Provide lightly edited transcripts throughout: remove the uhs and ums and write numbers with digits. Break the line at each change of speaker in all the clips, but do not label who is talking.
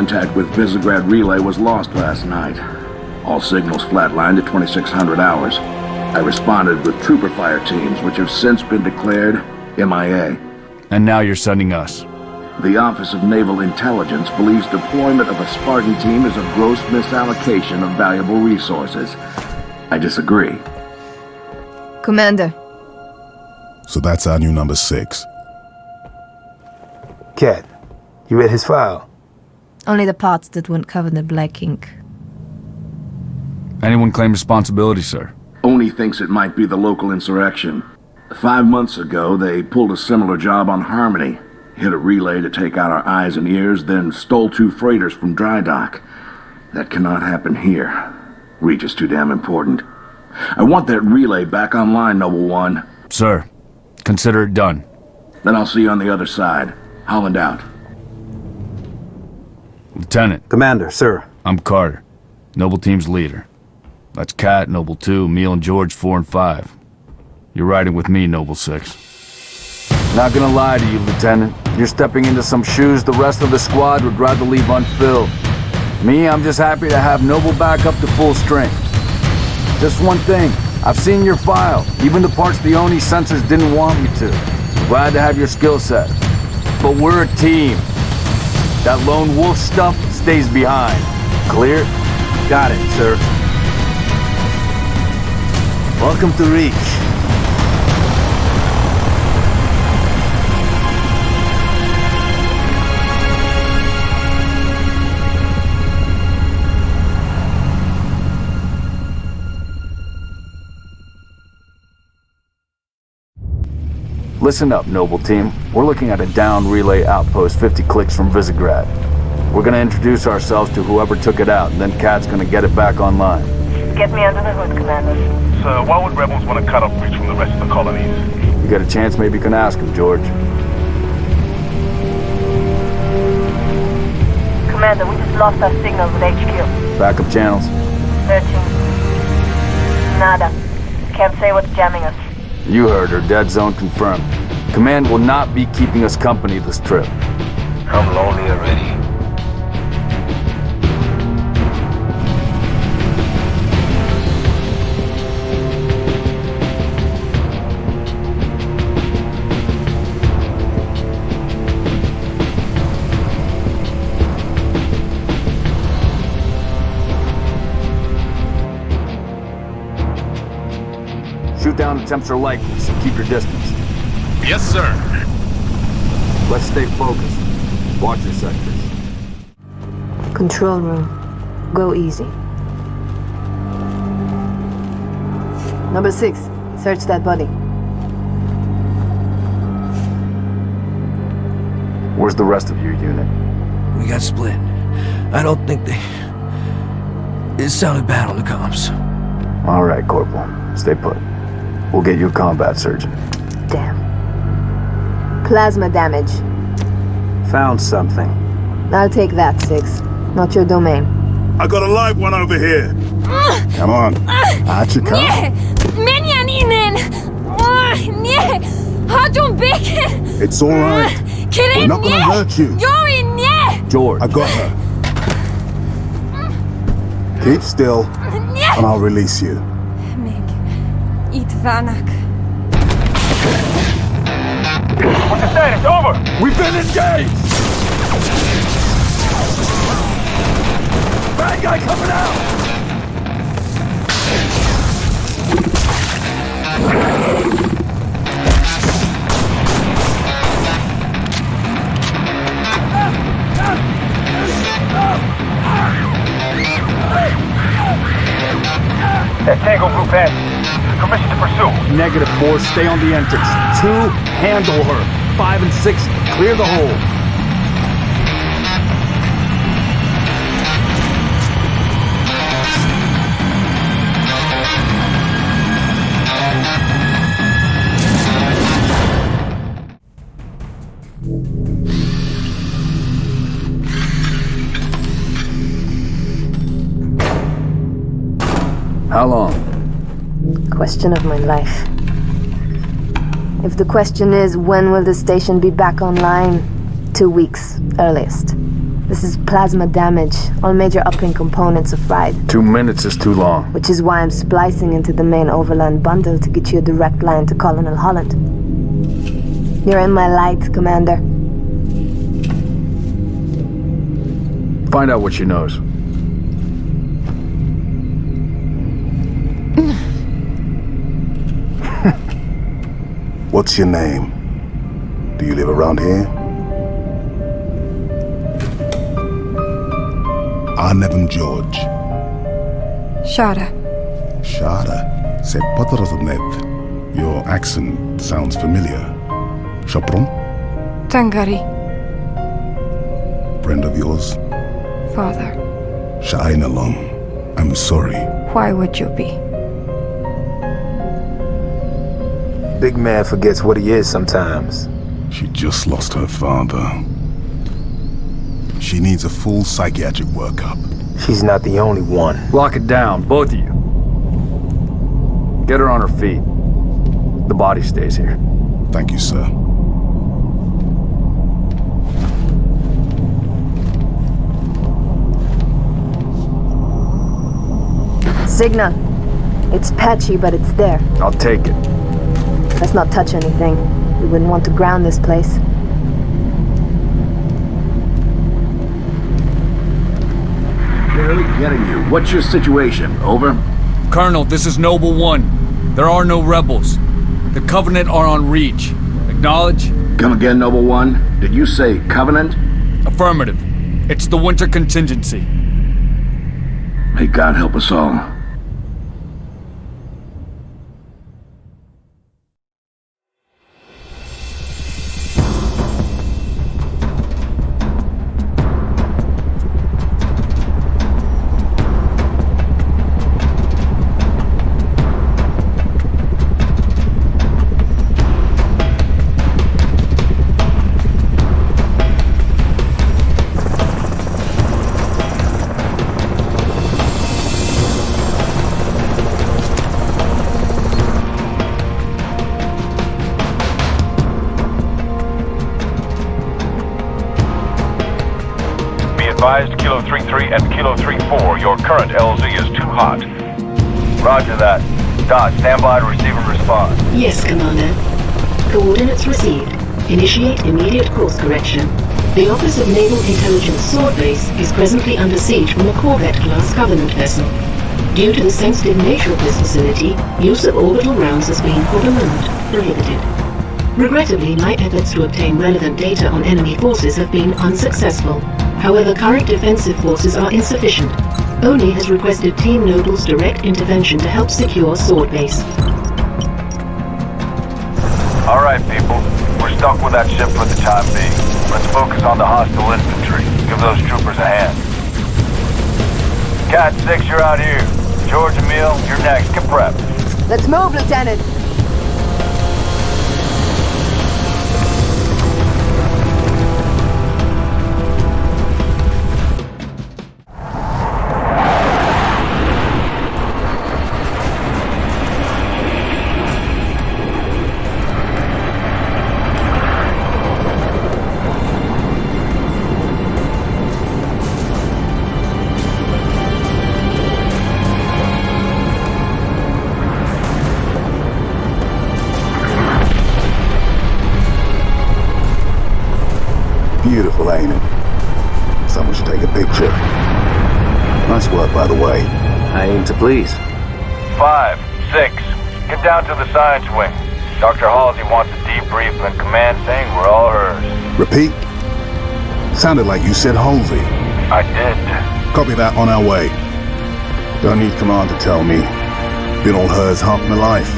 contact with Visegrad Relay was lost last night. All signals flatlined at 2600 hours. I responded with trooper fire teams, which have since been declared MIA.
And now you're sending us.
The Office of Naval Intelligence believes deployment of a Spartan team is a gross misallocation of valuable resources. I disagree.
Commander.
So that's our new number 6.
Cat, you read his file?
Only the parts that weren't covered in black ink.
Anyone claim responsibility, sir?
Oni thinks it might be the local insurrection. 5 months ago, they pulled a similar job on Harmony. Hit a relay to take out our eyes and ears, then stole 2 freighters from dry dock. That cannot happen here. Reach is too damn important. I want that relay back online, Noble One.
Sir, consider it done.
Then I'll see you on the other side. Holland out.
Lieutenant.
Commander, sir.
I'm Carter, Noble Team's leader. That's Kat, Noble 2, Emil and George 4 and 5. You're riding with me, Noble 6. Not gonna lie to you, Lieutenant. You're stepping into some shoes the rest of the squad would rather leave unfilled. Me, I'm just happy to have Noble back up to full strength. Just one thing, I've seen your file, even the parts the Oni sensors didn't want me to. Glad to have your skill set. But we're a team. That lone wolf stuff stays behind. Clear?
Got it, sir. Welcome to Reach.
Listen up, Noble Team. We're looking at a down relay outpost 50 clicks from Visegrad. We're gonna introduce ourselves to whoever took it out, and then Kat's gonna get it back online.
Get me under the hood, Commander.
Sir, why would rebels want to cut off Reach from the rest of the colonies?
You get a chance, maybe you can ask him, George.
Commander, we just lost our signal with HQ.
Backup channels?
Searching. Nada. Can't say what's jamming us.
You heard her. Dead zone confirmed. Command will not be keeping us company this trip.
I'm lonely already.
Shoot down attempts are likely, so keep your distance.
Yes, sir.
Let's stay focused. Watch your sectors.
Control room. Go easy. Number 6. Search that body.
Where's the rest of your unit?
We got split. I don't think they... It sounded bad on the comms.
All right, Corporal. Stay put. We'll get you a combat surgeon.
Damn. Plasma damage.
Found something.
I'll take that, 6. Not your domain.
I got a live one over here. Come on. Out you come.
Menjan inen! Nie! Hadjon beken!
It's all right. We're not gonna hurt you.
Jori, nie!
George.
I got her. Keep still, and I'll release you.
Meg. Eat Vanak.
What's the status? Over!
We've been engaged! Bad guy coming out!
That Tango Group has permission to pursue.
-4, stay on the entrance. 2, handle her. 5 and 6, clear the hole. How long?
Question of my life. If the question is, when will the station be back online? 2 weeks, earliest. This is plasma damage. All major uplink components are fried,
2 minutes is too long.
which is why I'm splicing into the main overland bundle to get you a direct line to Colonel Holland. You're in my light, Commander.
Find out what she knows.
What's your name? Do you live around here? Arnevin George.
Shara.
Shara. Se Potroznev. Your accent sounds familiar. Chapron?
Tangari.
Friend of yours?
Father.
Sha'ainalom. I'm sorry.
Why would you be?
Big man forgets what he is sometimes.
She just lost her father. She needs a full psychiatric workup.
She's not the only one.
Lock it down, both of you. Get her on her feet. The body stays here.
Thank you, sir.
Signal. It's patchy, but it's there.
I'll take it.
Let's not touch anything. We wouldn't want to ground this place.
Barely getting you. What's your situation? Over?
Colonel, this is Noble One. There are no rebels. The Covenant are on Reach. Acknowledge?
Come again, Noble One. Did you say Covenant?
Affirmative. It's the winter contingency.
May God help us all.
Advised Kilo 3-3 and Kilo 3-4, your current LZ is too hot. Roger that. Dot, stand by to receive and respond.
Yes, Commander. Coordinates received. Initiate immediate course correction. The Office of Naval Intelligence Sword Base is presently under siege from a Corvette-class Covenant vessel. Due to the sensitive nature of this facility, use of orbital rounds has been, for the moment, prohibited. Regrettably, my efforts to obtain relevant data on enemy forces have been unsuccessful. However, current defensive forces are insufficient. ONI has requested Team Noble's direct intervention to help secure Sword Base.
Alright, people. We're stuck with that ship for the time being. Let's focus on the hostile infantry. Give those troopers a hand. Cat 6, you're out here. George, Emil, you're next. Get prepped.
Let's move, Lieutenant!
Beautiful, ain't it? Someone should take a picture. Nice work, by the way.
I aim to please.
5, 6, get down to the science wing. Dr. Halsey wants a debrief and command saying we're all hers.
Repeat. Sounded like you said Halsey.
I did.
Copy that, on our way. Don't need command to tell me. Been all hers half my life.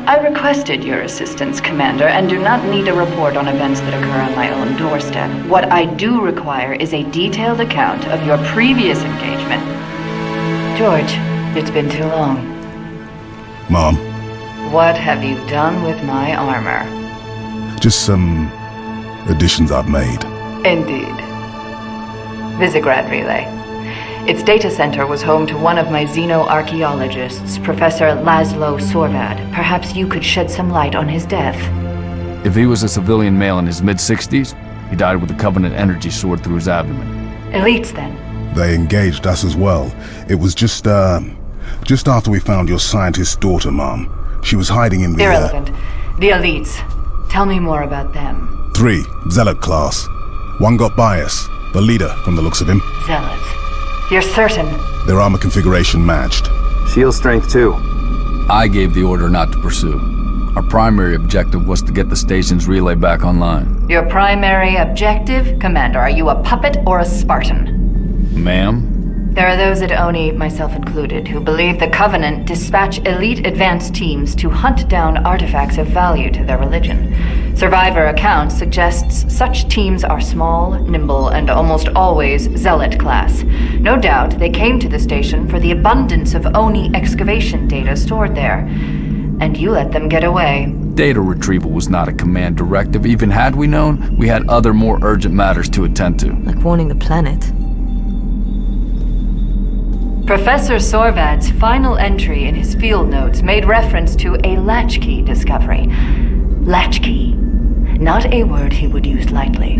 I requested your assistance, Commander, and do not need a report on events that occur on my own doorstep. What I do require is a detailed account of your previous engagement. George, it's been too long.
Mom.
What have you done with my armor?
Just some additions I've made.
Indeed. Visegrad relay. Its data center was home to one of my xenoarchaeologists, Professor Laszlo Sorvad. Perhaps you could shed some light on his death.
If he was a civilian male in his mid-60s, he died with a Covenant energy sword through his abdomen.
Elites, then?
They engaged us as well. It was just after we found your scientist's daughter, Mom. She was hiding in the...
Irrelevant. The elites. Tell me more about them.
3, Zealot class. One got by us. The leader, from the looks of him.
Zealots. You're certain?
Their armor configuration matched.
Shield strength too.
I gave the order not to pursue. Our primary objective was to get the station's relay back online.
Your primary objective? Commander, are you a puppet or a Spartan?
Ma'am?
There are those at ONI, myself included, who believe the Covenant dispatch elite advance teams to hunt down artifacts of value to their religion. Survivor accounts suggests such teams are small, nimble, and almost always Zealot class. No doubt they came to the station for the abundance of ONI excavation data stored there. And you let them get away.
Data retrieval was not a command directive. Even had we known, we had other more urgent matters to attend to.
Like warning the planet.
Professor Sorvad's final entry in his field notes made reference to a latchkey discovery. Latchkey. Not a word he would use lightly.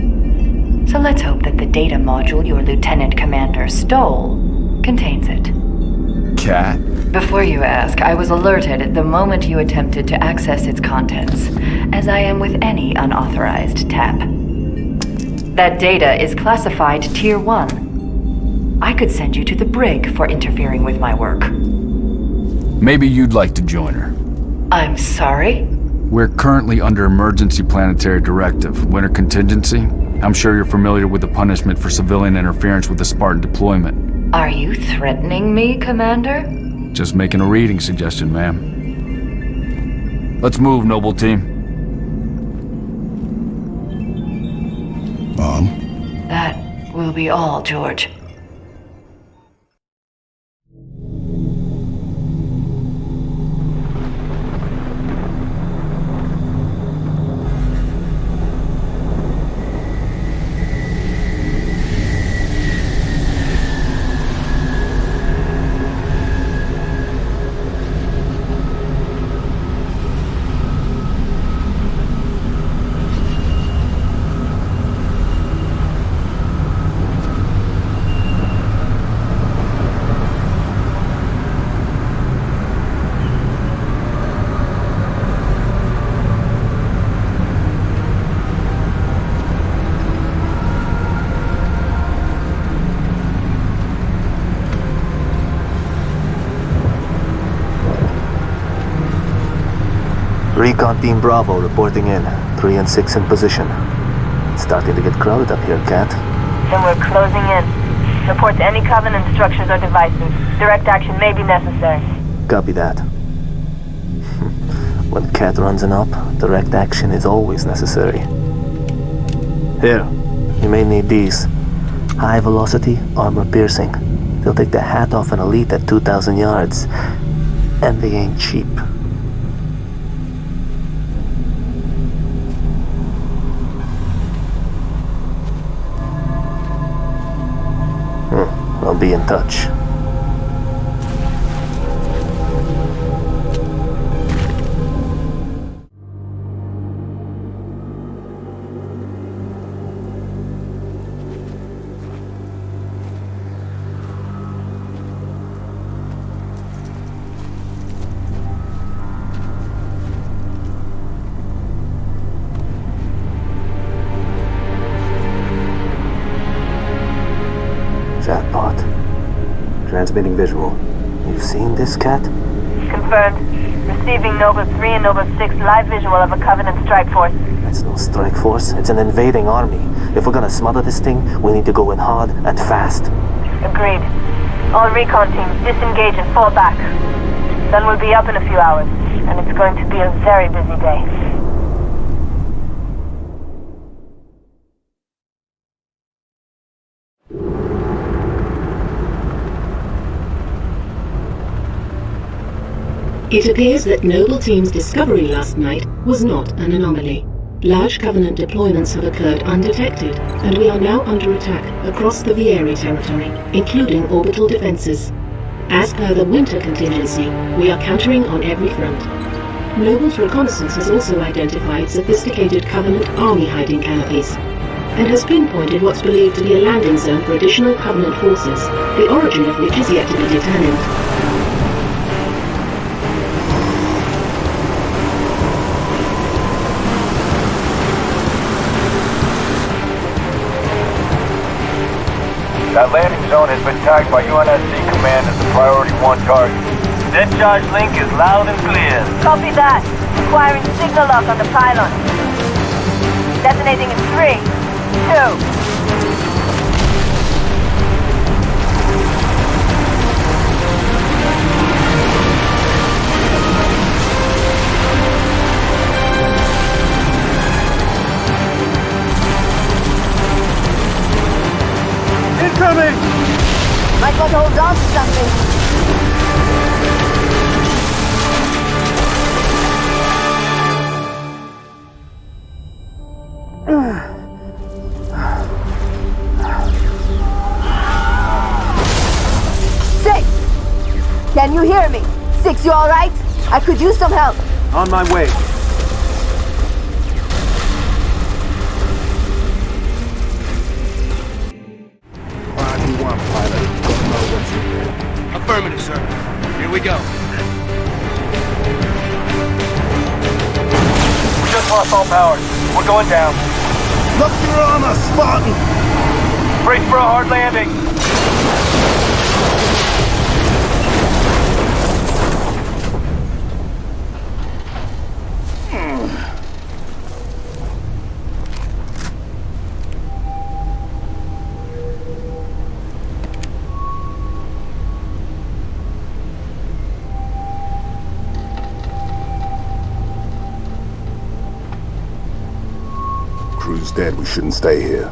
So let's hope that the data module your Lieutenant Commander stole contains it.
Cat?
Before you ask, I was alerted the moment you attempted to access its contents, as I am with any unauthorized tap. That data is classified Tier 1. I could send you to the brig for interfering with my work.
Maybe you'd like to join her.
I'm sorry?
We're currently under emergency planetary directive, winter contingency. I'm sure you're familiar with the punishment for civilian interference with the Spartan deployment.
Are you threatening me, Commander?
Just making a reading suggestion, ma'am. Let's move, Noble Team.
Mom?
That will be all, George.
Recon Team Bravo reporting in. 3 and 6 in position. It's starting to get crowded up here, Cat.
Then we're closing in. Report to any Covenant structures or devices. Direct action may be necessary.
Copy that. When Cat runs an op, direct action is always necessary. Here, you may need these. High velocity, armor piercing. They'll take the hat off an elite at 2,000 yards. And they ain't cheap. I'll be in touch. Jackpot. Transmitting visual. You've seen this, Cat?
Confirmed. Receiving Nova 3 and Nova 6 live visual of a Covenant strike force.
That's no strike force. It's an invading army. If we're gonna smother this thing, we need to go in hard and fast.
Agreed. All recon teams disengage and fall back. Sun will be up in a few hours, and it's going to be a very busy day.
It appears that Noble Team's discovery last night was not an anomaly. Large Covenant deployments have occurred undetected, and we are now under attack across the Vieri territory, including orbital defenses. As per the winter contingency, we are countering on every front. Noble's reconnaissance has also identified sophisticated Covenant army hiding canopies, and has pinpointed what's believed to be a landing zone for additional Covenant forces, the origin of which is yet to be determined.
That landing zone has been tagged by UNSC Command as a Priority 1 target. Dead charge link is loud and clear.
Copy that. Requiring signal lock on the pylon. Detonating in 3, 2...
Incoming!
Might want to hold on to something. Six! Can you hear me? Six, you alright? I could use some help.
On my way.
Affirmative, sir. Here we go.
We just lost all power. We're going down.
Look your armor, Spartan!
Brace for a hard landing.
Crew's dead, we shouldn't stay here.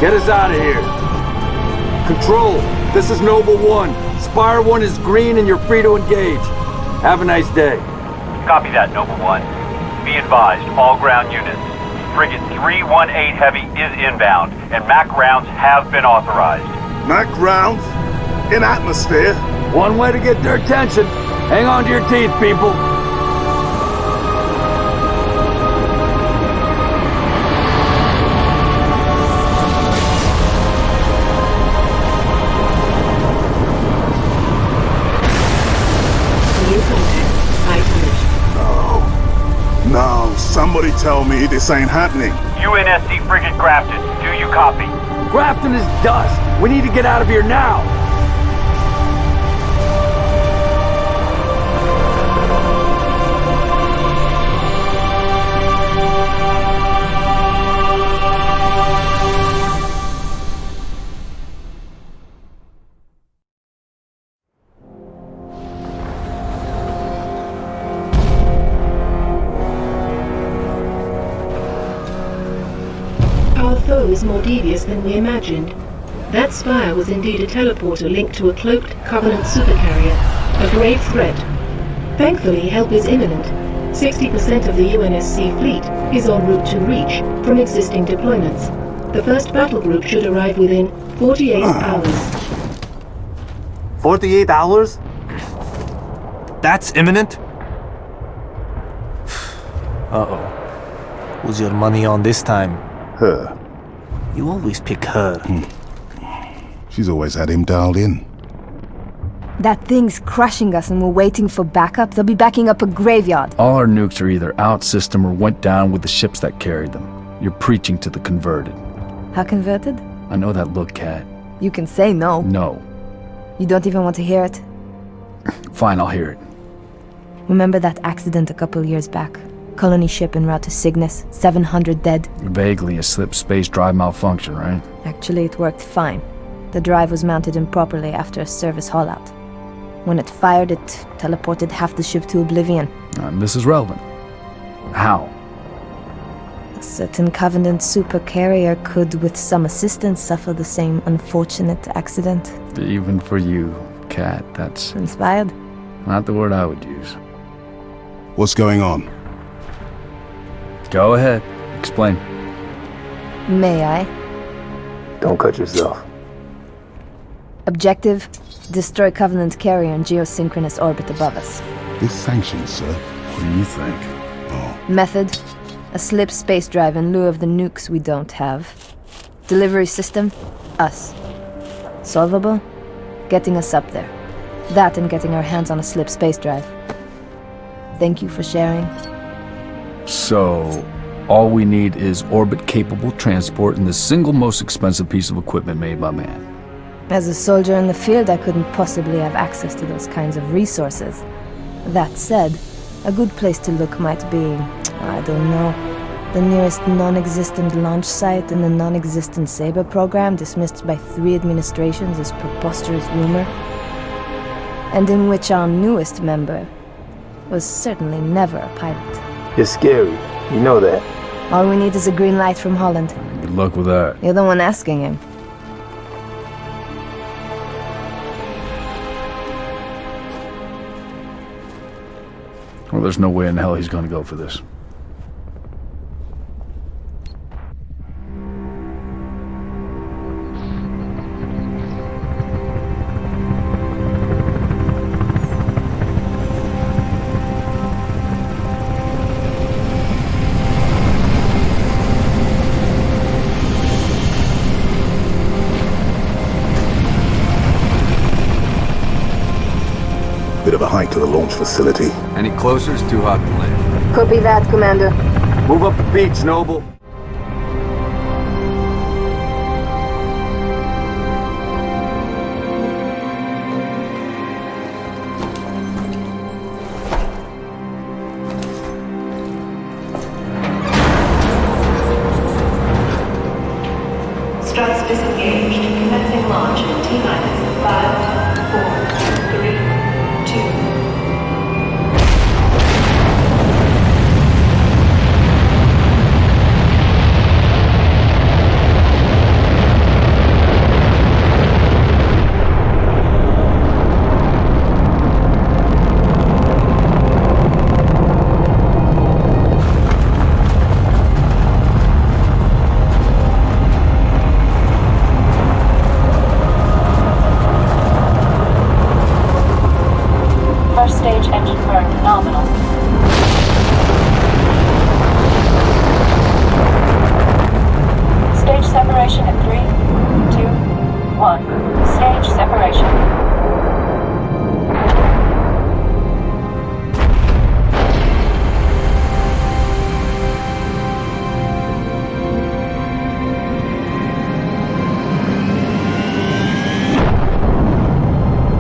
Get us out of here. Control, this is Noble 1. Spire 1 is green and you're free to engage. Have a nice day.
Copy that, Noble 1. Be advised, all ground units. Frigate 318 Heavy is inbound, and MAC rounds have been authorized.
MAC rounds? In atmosphere?
One way to get their attention. Hang on to your teeth, people.
No, somebody tell me this ain't happening.
UNSC Frigate Grafton, do you copy?
Grafton is dust. We need to get out of here now.
Our foe is more devious than we imagined. That spire was indeed a teleporter linked to a cloaked Covenant supercarrier, a grave threat. Thankfully, help is imminent. 60% of the UNSC fleet is en route to Reach from existing deployments. The first battle group should arrive within 48 hours.
48 hours?
That's imminent?
Uh-oh. Who's your money on this time?
Her.
You always pick her.
She's always had him dialed in.
That thing's crushing us and we're waiting for backup. They'll be backing up a graveyard.
All our nukes are either out system or went down with the ships that carried them. You're preaching to the converted.
How converted?
I know that look, Kat.
You can say no.
No.
You don't even want to hear it?
Fine, I'll hear it.
Remember that accident a couple years back? Colony ship en route to Cygnus, 700 dead.
Vaguely a slip space drive malfunction, right?
Actually, it worked fine. The drive was mounted improperly after a service haul-out. When it fired, it teleported half the ship to oblivion.
This is relevant. How?
A certain Covenant supercarrier could, with some assistance, suffer the same unfortunate accident.
Even for you, Kat, that's
Inspired?
not the word I would use.
What's going on?
Go ahead. Explain.
May I?
Don't cut yourself.
Objective: destroy Covenant carrier in geosynchronous orbit above us.
This sanctioned, sir.
What do you think?
Method: a slip space drive in lieu of the nukes we don't have. Delivery system: us. Solvable? Getting us up there. That and getting our hands on a slip space drive. Thank you for sharing.
So, all we need is orbit-capable transport and the single most expensive piece of equipment made by man.
As a soldier in the field, I couldn't possibly have access to those kinds of resources. That said, a good place to look might be, I don't know, the nearest non-existent launch site in the non-existent Saber program dismissed by 3 administrations as preposterous rumor, and in which our newest member was certainly never a pilot.
You're scary. You know that.
All we need is a green light from Holland.
Good luck with that.
You're the one asking him.
Well, there's no way in hell he's gonna go for this.
Bit of a hike to the launch facility.
Any closer is too hot to land.
Copy that, Commander.
Move up the beach, Noble.
Struts disengaged. Commencing launch in T-minus 5, 4, 3, 2. First stage engine burn nominal. Stage separation in 3, 2, 1. Stage separation.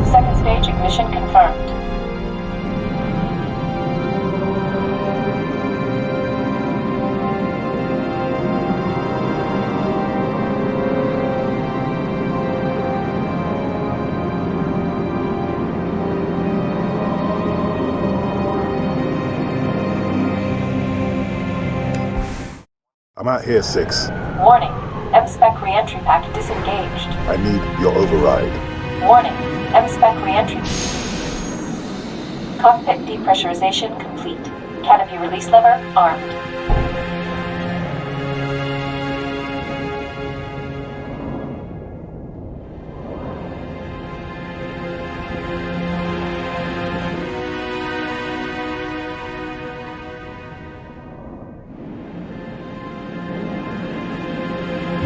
Second stage ignition confirmed.
I'm out here, 6.
Warning. M-Spec re-entry pack disengaged.
I need your override.
Warning. M-Spec re-entry. Cockpit depressurization complete. Canopy release lever armed.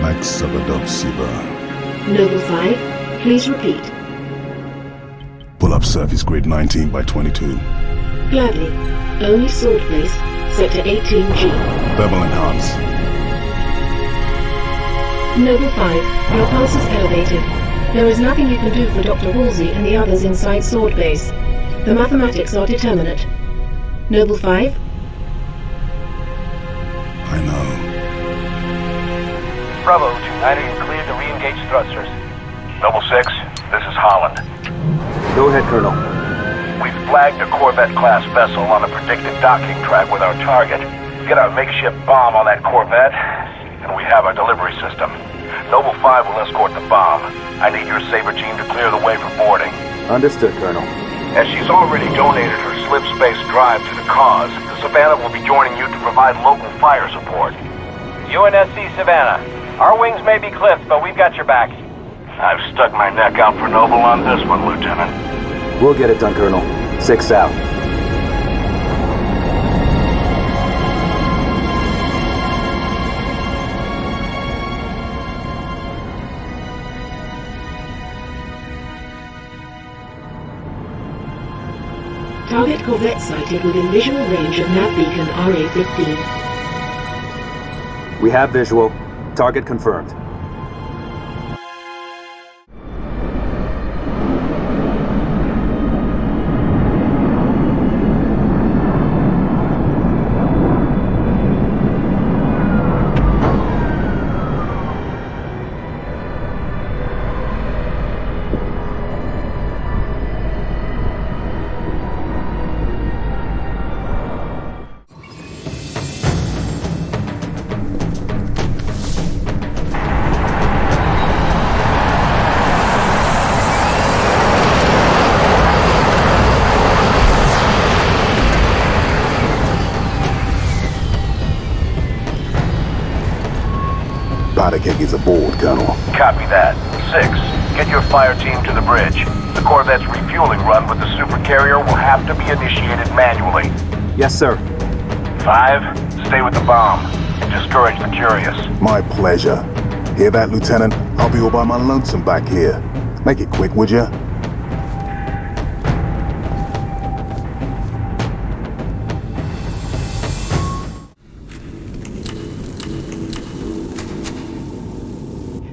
Max Sabadov Siba.
Noble 5, please repeat.
Pull up surface grid 19 by 22.
Gladly. Only sword base, sector 18G.
Thermal enhance.
Noble 5, your pulse is elevated. There is nothing you can do for Dr. Woolsey and the others inside sword base. The mathematics are determinate. Noble 5?
I know.
Bravo 2-9, you're cleared to re-engage thrusters. Noble 6, this is Holland.
Go ahead, Colonel.
We've flagged a Corvette-class vessel on a predicted docking track with our target. Get a makeshift bomb on that Corvette, and we have our delivery system. Noble 5 will escort the bomb. I need your Saber team to clear the way for boarding.
Understood, Colonel.
As she's already donated her slip space drive to the cause, the Savannah will be joining you to provide local fire support.
UNSC Savannah. Our wings may be clipped, but we've got your back.
I've stuck my neck out for Noble on this one, Lieutenant.
We'll get it done, Colonel. 6 out.
Target Corvette sighted within visual range of nav beacon RA-15.
We have visual. Target confirmed.
Powderkeg is aboard, Colonel.
Copy that. 6, get your fire team to the bridge. The Corvette's refueling run with the supercarrier will have to be initiated manually.
Yes, sir.
5, stay with the bomb and discourage the curious.
My pleasure. Hear that, Lieutenant? I'll be all by my lonesome back here. Make it quick, would ya?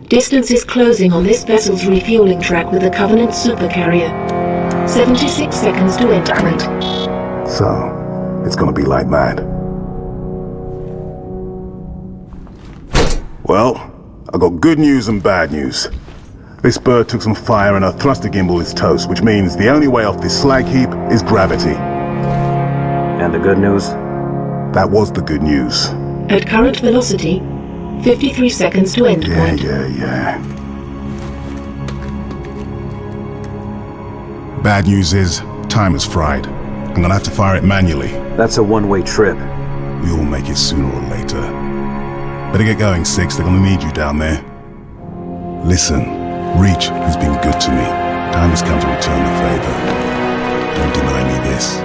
Distance is closing on this vessel's refueling track with the Covenant supercarrier. 76 seconds to endpoint.
So, it's gonna be like that. Well, I got good news and bad news. This bird took some fire and her thruster gimbal is toast, which means the only way off this slag heap is gravity.
And the good news?
That was the good news.
At current velocity, 53 seconds to endpoint.
Yeah. Bad news is, time is fried. I'm gonna have to fire it manually.
That's a one-way trip.
We all make it sooner or later. Better get going, 6. They're gonna need you down there. Listen, Reach has been good to me. Time has come to return the favor. Don't deny me this.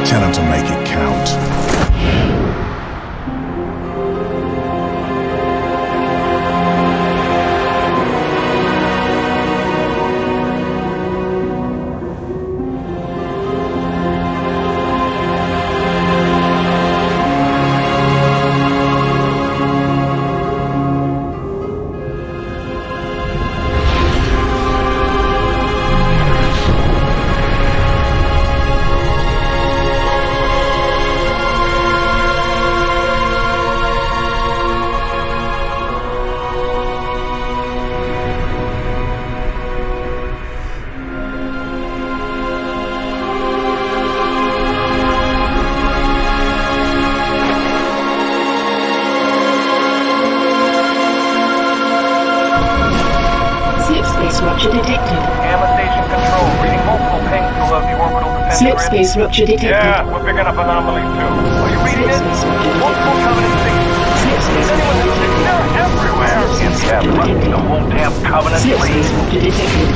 Tell him to make it count.
Slipspace rupture detected.
Yeah, we're picking up anomalies too. Are you reading it? Multiple Covenant stations. They're everywhere.
The whole damn Covenant, please.
Slipspace rupture detected.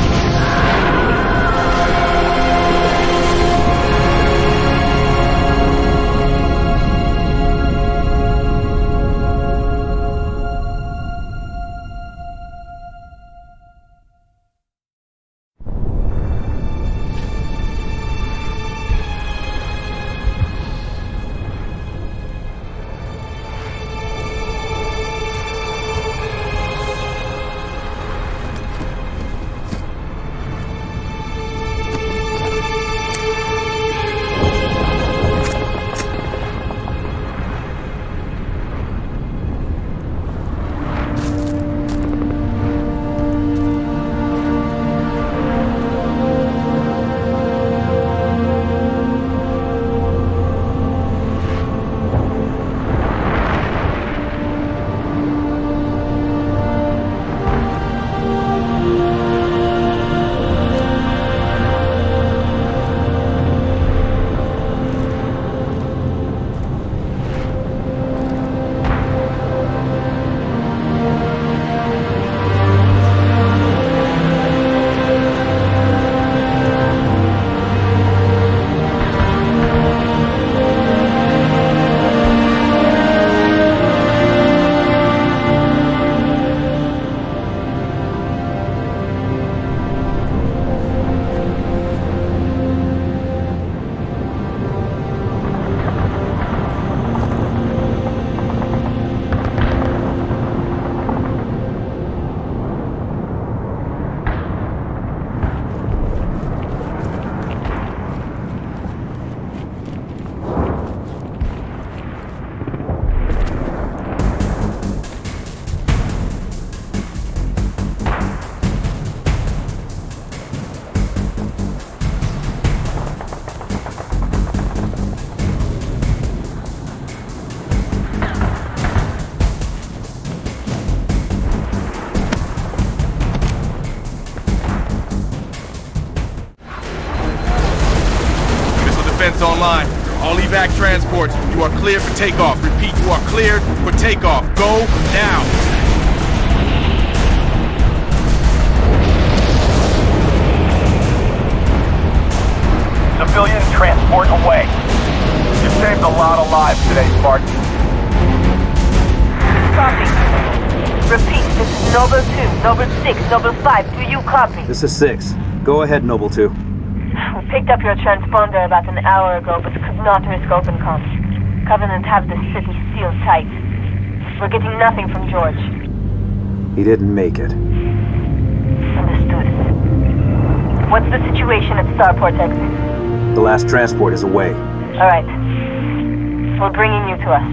defense online. All evac transports, you are cleared for takeoff. Repeat, you are cleared for takeoff. Go now.
Civilian transport away. You saved a lot of lives today, Spartan.
Copy. Repeat, this is Noble 2, Noble 6, Noble 5. Do you copy?
This is 6. Go ahead, Noble 2.
We picked up your transponder about an hour ago, but could not risk open comms. Covenant have the city sealed tight. We're getting nothing from George.
He didn't make it.
Understood. What's the situation at Starport exit?
The last transport is away.
All right. We're bringing you to us.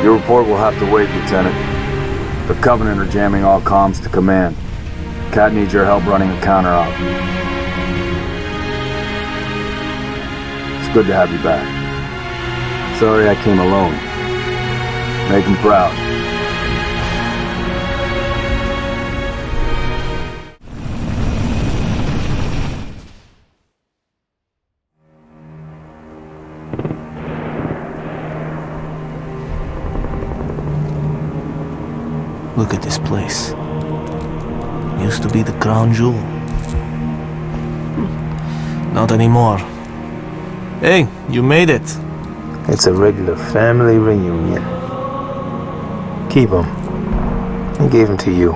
Your report will have to wait, Lieutenant. The Covenant are jamming all comms to command. Cat needs your help running a counter-op. It's good to have you back. Sorry I came alone. Make him proud.
Look at this place. Used to be the crown jewel. Not anymore. Hey, you made it.
It's a regular family reunion. Keep him. I gave him to you.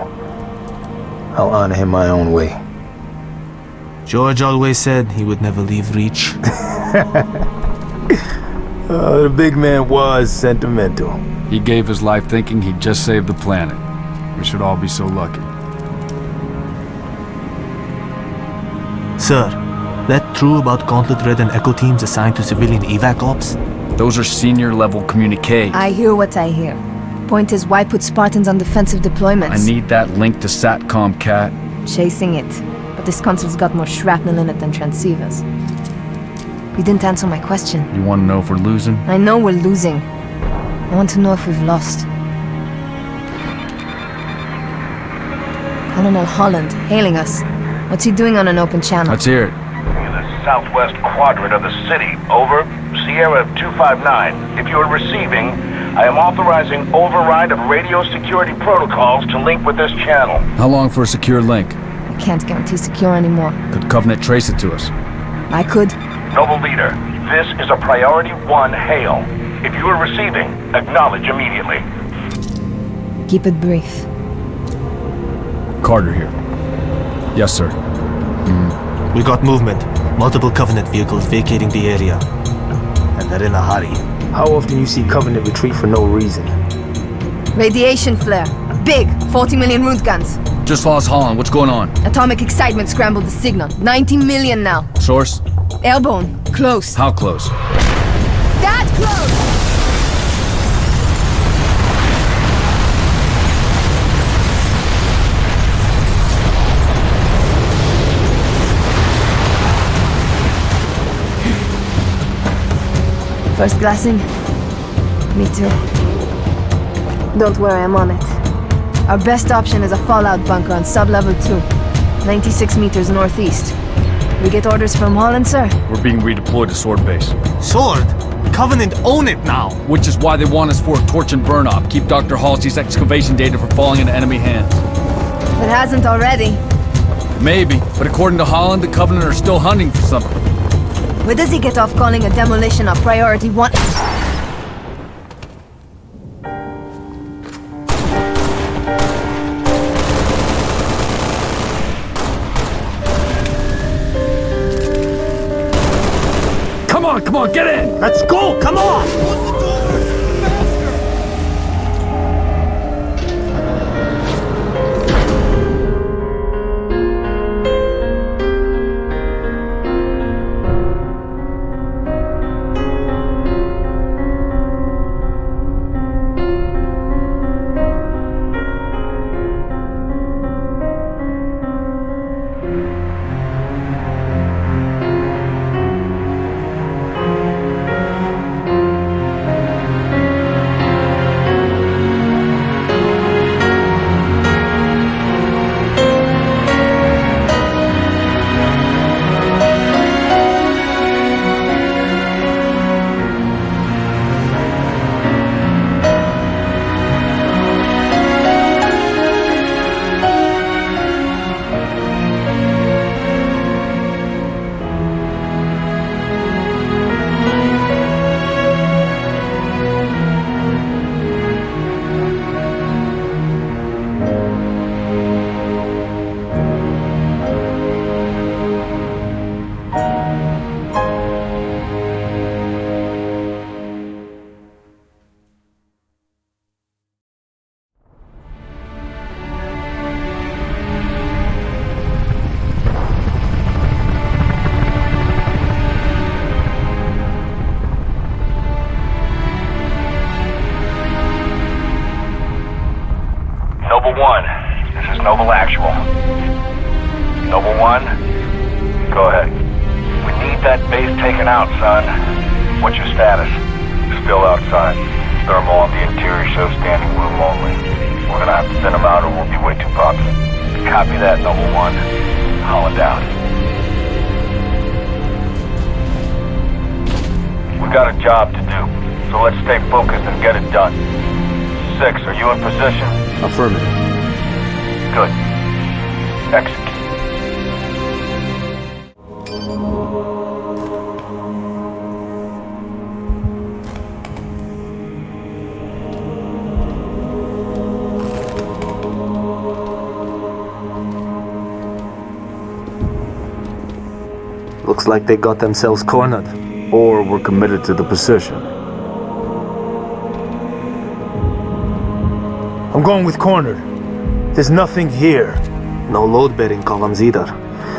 I'll honor him my own way.
George always said he would never leave Reach.
Oh, the big man was sentimental.
He gave his life thinking he'd just save the planet. We should all be so lucky.
Sir, that true about Gauntlet Red and Echo teams assigned to civilian evac ops?
Those are senior-level communiques.
I hear what I hear. Point is, why put Spartans on defensive deployments?
I need that link to SATCOM, Cat.
Chasing it. But this console's got more shrapnel in it than transceivers. You didn't answer my question.
You want to know if we're losing?
I know we're losing. I want to know if we've lost. Colonel Holland, hailing us. What's he doing on an open channel?
Let's hear it.
In the southwest quadrant of the city. Over. Sierra 259. If you're receiving, I am authorizing override of radio security protocols to link with this channel.
How long for a secure link?
I can't guarantee secure anymore.
Could Covenant trace it to us?
I could.
Noble Leader, this is a Priority 1 hail. If you are receiving, acknowledge immediately.
Keep it brief.
Carter here. Yes, sir.
We got movement. Multiple Covenant vehicles vacating the area. And they're in a hurry.
How often you see Covenant retreat for no reason?
Radiation flare. Big. 40 million root guns.
Just lost Holland. What's going on?
Atomic excitement scrambled the signal. 90 million now.
Source?
Airborne. Close.
How close?
That close! First glassing? Me too. Don't worry, I'm on it. Our best option is a fallout bunker on sub-level 2, 96 meters northeast. We get orders from Holland, sir?
We're being redeployed to Sword Base.
Sword? Covenant own it now!
Which is why they want us for a torch and burn op. Keep Dr. Halsey's excavation data from falling into enemy hands.
It hasn't already.
Maybe, but according to Holland, the Covenant are still hunting for something.
Where does he get off calling a demolition a priority one?
Come on, get in!
Let's go, come on!
Noble 1, this is Noble Actual. Noble 1, go ahead. We need that base taken out, son. What's your status? Still outside. Thermal on the interior shows standing room only. We're gonna have to send them out or we'll be way too popular. Copy that, Noble 1. Holland out. We got a job to do, so let's stay focused and get it done. 6, are you in position?
Affirmative.
Good. Execute.
Looks like they got themselves cornered.
Or we're committed to the position.
I'm going with cornered. There's nothing here.
No load-bearing columns either.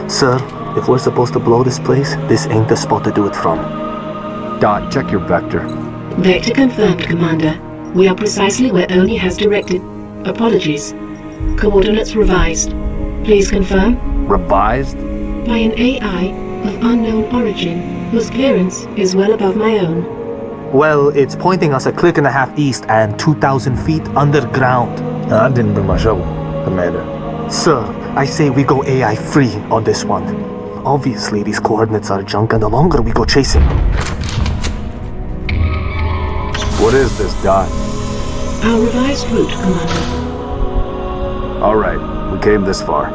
Sir, if we're supposed to blow this place, this ain't the spot to do it from.
Dot, check your vector.
Vector confirmed, Commander. We are precisely where Oni has directed. Apologies. Coordinates revised. Please confirm?
Revised?
By an AI of unknown origin, whose clearance is well above my own.
Well, it's pointing us a click and a half east and 2,000 feet underground.
I didn't bring my shovel, Commander.
Sir, I say we go AI free on this one. Obviously, these coordinates are junk, and the longer we go chasing.
What is this, Dot?
Our revised route, Commander.
All right, we came this far.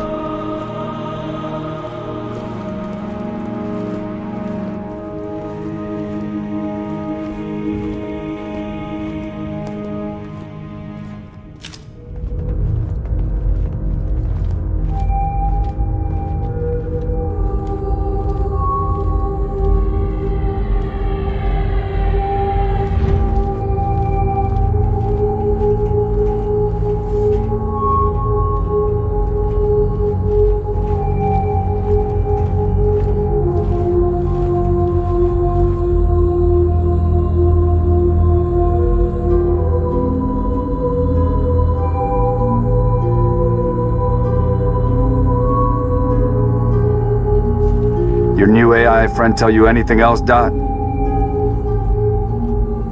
Your new AI friend tell you anything else, Dot?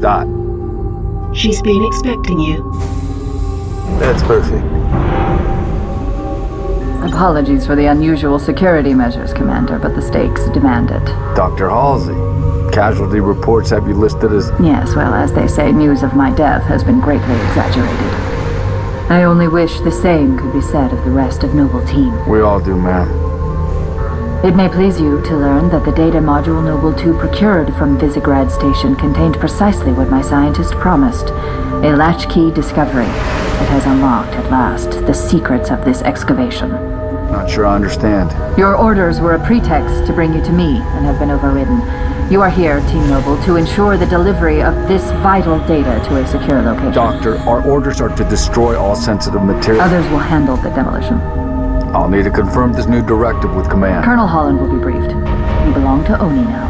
Dot.
She's been expecting you.
That's perfect.
Apologies for the unusual security measures, Commander, but the stakes demand it.
Dr. Halsey, casualty reports have you listed as...
Yes, well, as they say, news of my death has been greatly exaggerated. I only wish the same could be said of the rest of Noble Team.
We all do, ma'am.
It may please you to learn that the data module Noble 2 procured from Visegrad Station contained precisely what my scientist promised. A latchkey discovery that has unlocked, at last, the secrets of this excavation.
Not sure I understand.
Your orders were a pretext to bring you to me and have been overridden. You are here, Team Noble, to ensure the delivery of this vital data to a secure location.
Doctor, our orders are to destroy all sensitive material.
Others will handle the demolition.
I'll need to confirm this new directive with Command.
Colonel Holland will be briefed. You belong to Oni now.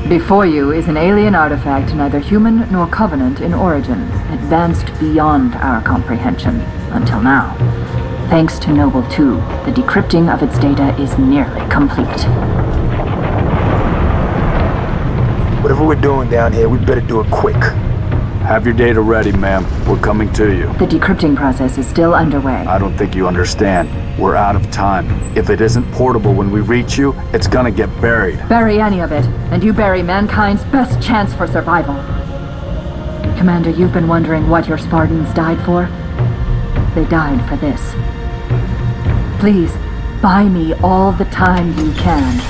Before you is an alien artifact neither human nor Covenant in origin, advanced beyond our comprehension, until now. Thanks to Noble 2, the decrypting of its data is nearly complete.
Whatever we're doing down here, we better do it quick.
Have your data ready, ma'am. We're coming to you.
The decrypting process is still underway.
I don't think you understand. We're out of time. If it isn't portable when we reach you, it's gonna get buried.
Bury any of it, and you bury mankind's best chance for survival. Commander, you've been wondering what your Spartans died for? They died for this. Please, buy me all the time you can.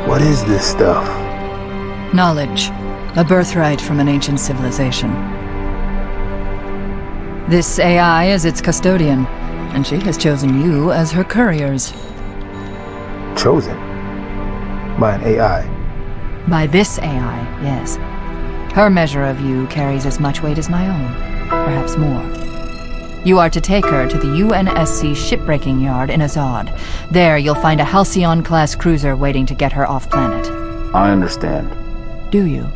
What is this stuff?
Knowledge. A birthright from an ancient civilization. This AI is its custodian, and she has chosen you as her couriers.
Chosen? By an AI?
By this AI, yes. Her measure of you carries as much weight as my own, perhaps more. You are to take her to the UNSC shipbreaking yard in Azad. There, you'll find a Halcyon-class cruiser waiting to get her off-planet.
I understand.
Do you?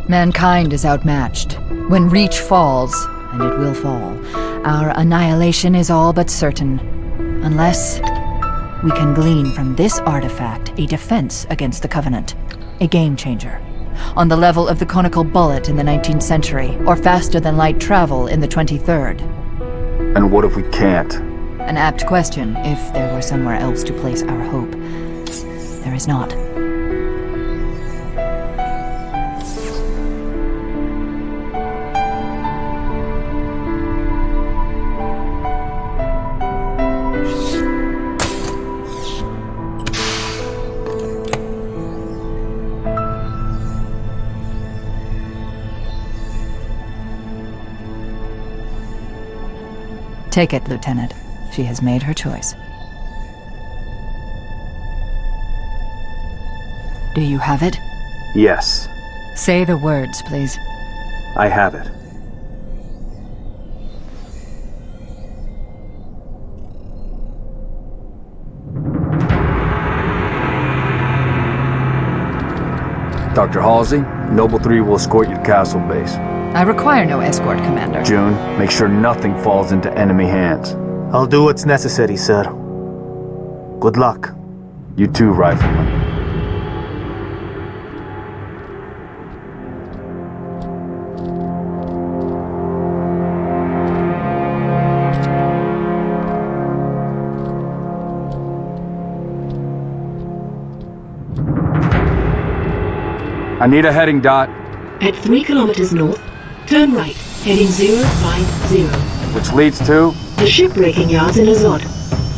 Mankind is outmatched. When Reach falls, and it will fall, our annihilation is all but certain. Unless we can glean from this artifact a defense against the Covenant. A game-changer. On the level of the conical bullet in the 19th century, or faster-than-light travel in the 23rd.
And what if we can't?
An apt question, if there were somewhere else to place our hope. There is not. Take it, Lieutenant. She has made her choice. Do you have it?
Yes.
Say the words, please.
I have it.
Dr. Halsey, Noble 3 will escort you to Castle Base.
I require no escort, Commander.
June, make sure nothing falls into enemy hands.
I'll do what's necessary, sir. Good luck.
You too, Rifleman. I need a heading, Dot.
At 3 kilometers north, turn right, heading 050.
Which leads to?
The shipbreaking yards in Azad.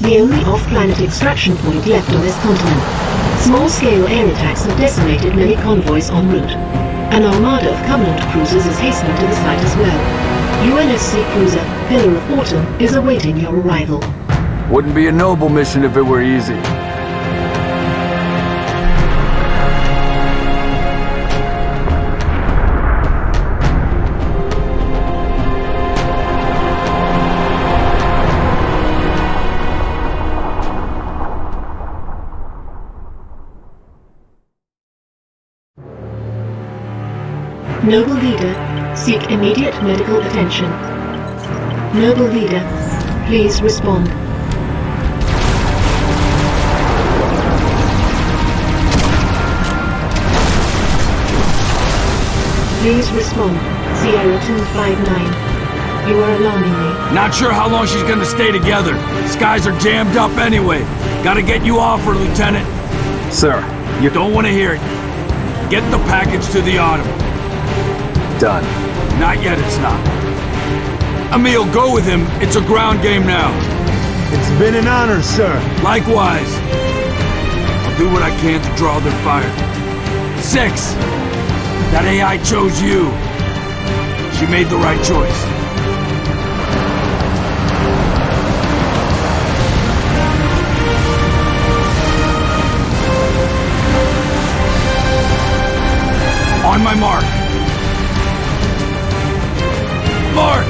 the only off-planet extraction point left on this continent. Small-scale air attacks have decimated many convoys en route. An armada of Covenant cruisers is hastening to the site as well. UNSC cruiser Pillar of Autumn is awaiting your arrival.
Wouldn't be a noble mission if it were easy.
Noble Leader, seek immediate medical attention. Noble Leader, please respond. Please respond. Sierra 259. You are alarming me.
Not sure how long she's gonna stay together. Skies are jammed up anyway. Gotta get you off her, Lieutenant.
Sir,
you don't want to hear it. Get the package to the Autumn.
Done.
Not yet, it's not. Emil, go with him. It's a ground game now.
It's been an honor, sir.
Likewise. I'll do what I can to draw their fire. 6. That AI chose you. She made the right choice. On my mark. Mark!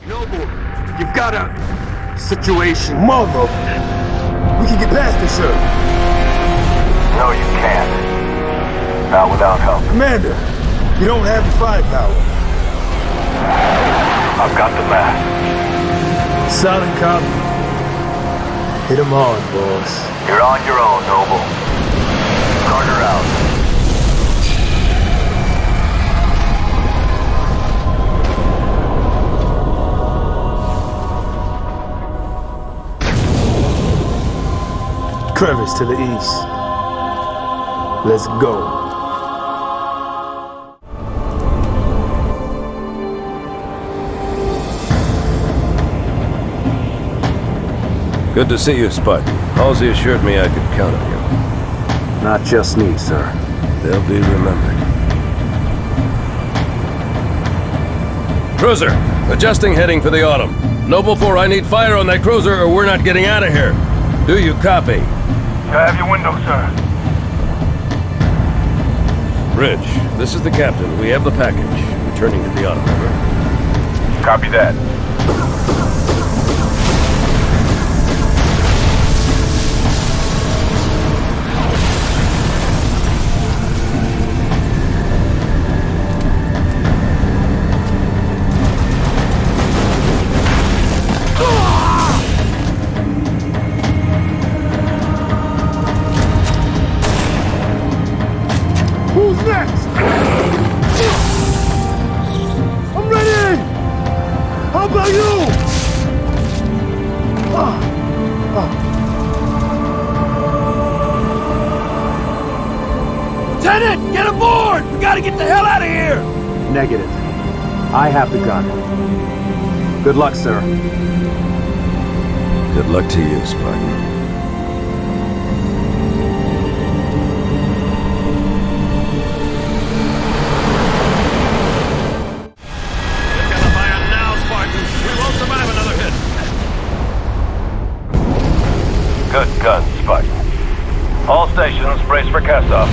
Noble, you've got a situation.
Mother! We can get past this, sir.
No, you can't. Not without help.
Commander, you don't have the firepower.
I've got the mask.
Silent cop. Hit him hard, boss.
You're on your own, Noble. Carter out.
Crevice to the east. Let's go.
Good to see you, Spud. Halsey assured me I could count on you.
Not just me, sir.
They'll be remembered. Cruiser, adjusting heading for the Autumn. Noble 4, I need fire on that cruiser or we're not getting out of here. Do you copy?
I have your window, sir.
Bridge, this is the captain. We have the package. Returning to the Autumn, over.
Copy that.
Who's next? I'm ready! How about you?
Lieutenant, get aboard! We gotta get the hell out of here!
Negative. I have the gun. Good luck, sir.
Good luck to you, Spartan.
Good gun, Spartan. All stations, brace for cast-off.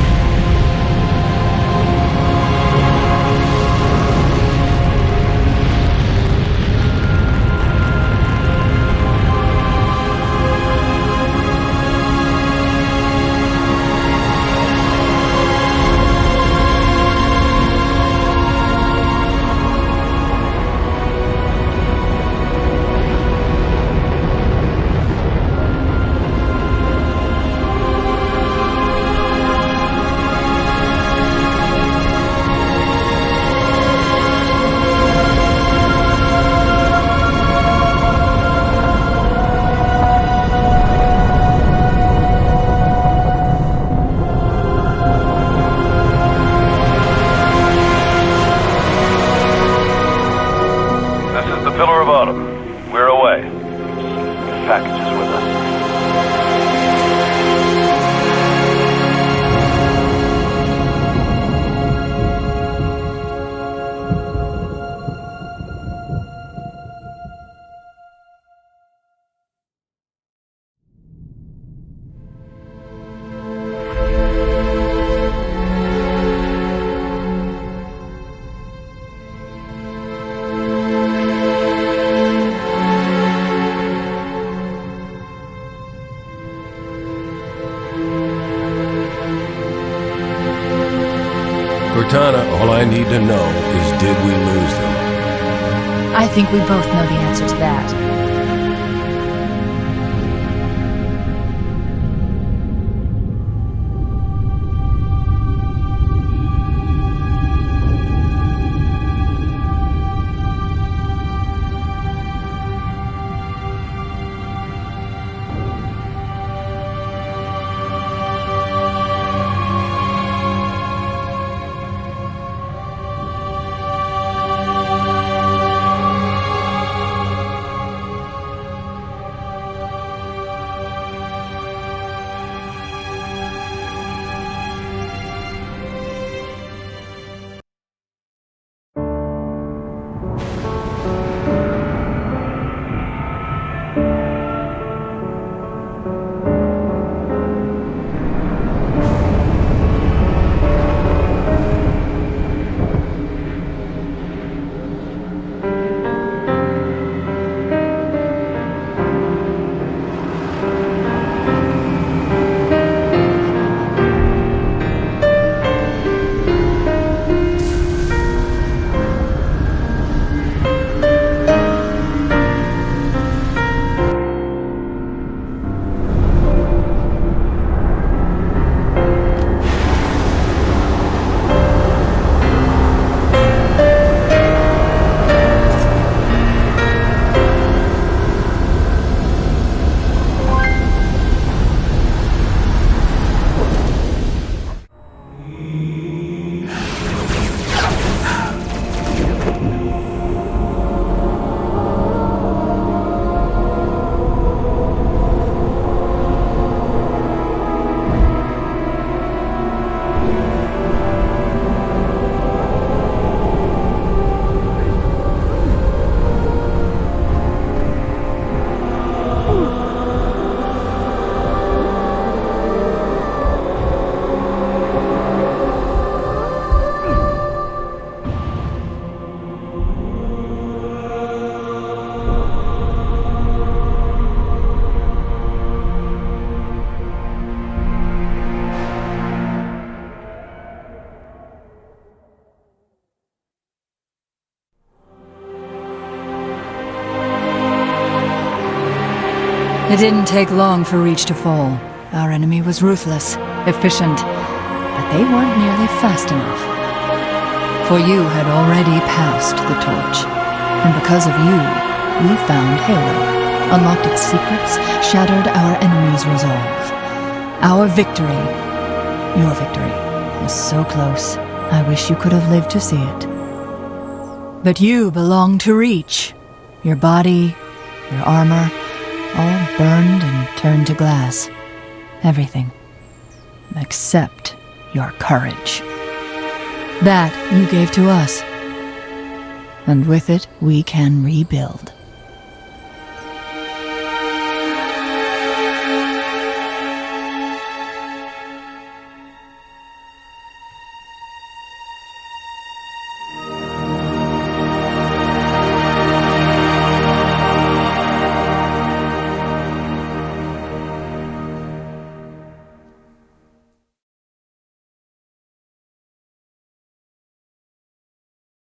packages with us.
Cortana, all I need to know is did we lose them?
I think we both know the answer to that. It didn't take long for Reach to fall. Our enemy was ruthless, efficient, but they weren't nearly fast enough. For you had already passed the torch, and because of you, we found Halo, unlocked its secrets, shattered our enemy's resolve. Our victory, your victory, was so close, I wish you could have lived to see it. But you belong to Reach. Your body, your armor, all burned and turned to glass. Everything. Except your courage. That you gave to us. And with it, we can rebuild.